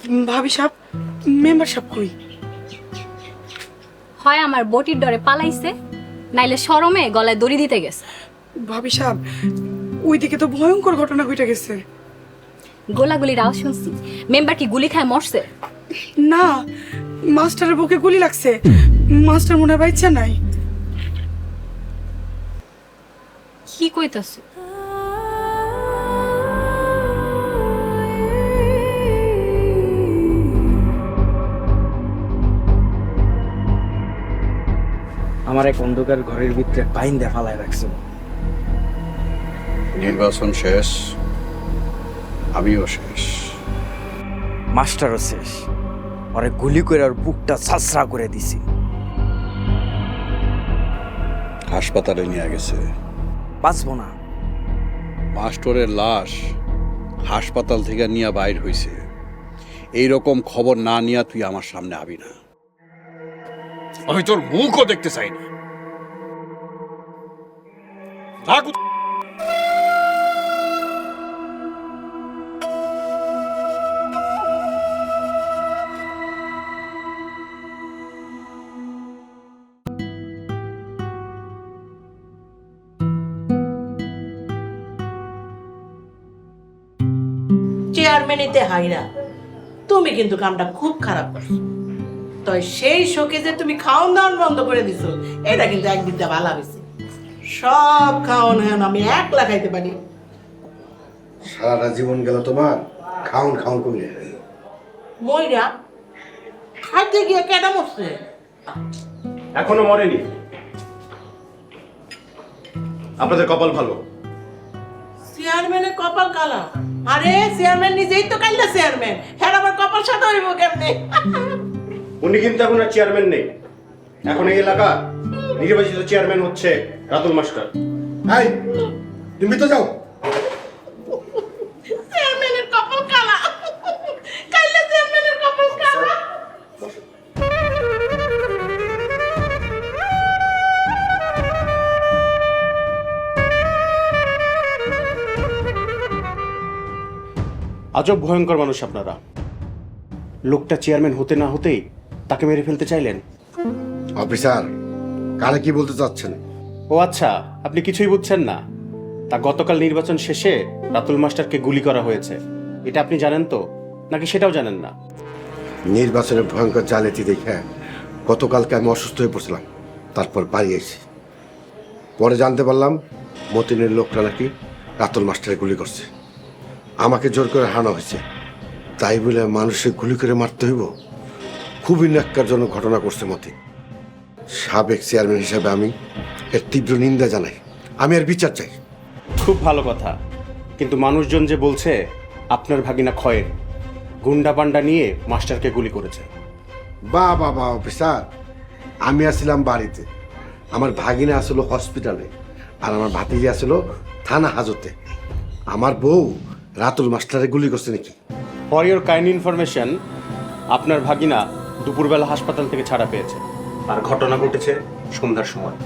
ভাবি সাহেব, মেম্বার সাহেব কই? হয় আমার বটির ডরে পালাইছে, নাইলে শরমে গলায় দড়ি দিতে গেছে। ভাবি সাহেব, ওইদিকে তো ভয়ঙ্কর ঘটনা ঘটে গেছে। গোলাগুলির আওয়াজ শুনছি। মেম্বার কি গুলি খায় মরছে? না, মাস্টারের বুকে গুলি লাগছে। মাস্টার মনে হয় বাচ্চা নাই। কি কইতাছে? আমার এক অন্ধকার ঘরের ভিতরে বাইন দিয়ে ফালায় রাখছিল। নির্বাচন শেষ, আমিও শেষ। মাস্টারও শেষ। ওরে গুলি করে ওর বুকটা ছাসরা করে দিছি। হাসপাতালে নিয়ে গেছে। বাঁচবো না। মাস্টারের লাশ হাসপাতাল থেকে নিয়ে বাইর হইছে। এইরকম খবর না নিয়ে তুই আমার সামনে আবি না। আমি তোর মুখও দেখতে চাই না। চেয়ারম্যানিতে হাইরা তুমি কিন্তু কামটা খুব খারাপ করছো। তো সেই শোকে যে তুমি খাওন দাওয়ান বন্ধ করে দিছো, এটা কিন্তু একদিকটা ভালো হয়েছে। সব খাওন হ্যান আমি একলা খাইতে পারি। সারাটা জীবন গেল তোমার খাউন খাউন করে। মইরা খাইতে গিয়ে কেডা মরছে? এখনো মরেনি। আপনাদের কপাল ভালো। চেয়ারম্যানের কপাল কালা? আরে চেয়ারম্যান নিজেই তো কাইলা চেয়ারম্যান, হ্যাঁ আমার কপাল সাথে হইব কেমনে? উনি কিন্তু এখন আর চেয়ারম্যান নেই। এখন এই এলাকা নির্বাচিত চেয়ারম্যান হচ্ছে রাতুল মাস্টার। এই তুমি তো যাও। চেয়ারম্যানের কপাল কালা, কাইলা চেয়ারম্যানের কপাল কালা। আজব ভয়ঙ্কর মানুষ আপনারা। লোকটা চেয়ারম্যান হতে না হতেই তাকে মেরে ফেলতে চাইলেন। অফিসার, কারে কি বলতে চাচ্ছেন? ও আচ্ছা, আপনি কিছুই বুঝছেন না। তা গতকাল নির্বাচন শেষে রাতুল মাস্টারকে গুলি করা হয়েছে, এটা আপনি জানেন তো, নাকি সেটাও জানেন না? নির্বাচনের ভয়ঙ্কর জালিয়াতি দেখে গতকালকে আমি অসুস্থ হয়ে পড়ছিলাম, তারপর বাড়ি এসেছি। পরে জানতে পারলাম মতিনের লোকটা নাকি রাতুল মাস্টারে গুলি করছে। আমাকে জোর করে হারানো হয়েছে, তাই বলে মানুষের গুলি করে মারতে হইব? খুবই ন্যাক্কারজনক ঘটনা করছে মতি। সাবেক চেয়ারম্যান হিসাবে আমি এর তীব্র নিন্দা জানাই। আমি এর বিচার চাই। খুব ভালো কথা, কিন্তু মানুষজন যে বলছে আপনার ভাগিনা খয়ের গুন্ডা পান্ডা নিয়ে মাস্টারকে গুলি করেছে। বাহ বাহ বাহ অফিসার, আমি আসছিলাম বাড়িতে, আমার ভাগিনা আসলো হসপিটালে, আর আমার ভাতিজি আসলো থানা হাজতে। আমার বউ রাতুল মাস্টারে গুলি করছে নাকি? ফর ইয়োর কাইন্ড ইনফরমেশন, আপনার ভাগিনা দুপুরবেলা হাসপাতাল থেকে ছাড়া পেয়েছে, আর ঘটনা ঘটেছে সন্ধ্যার সময়।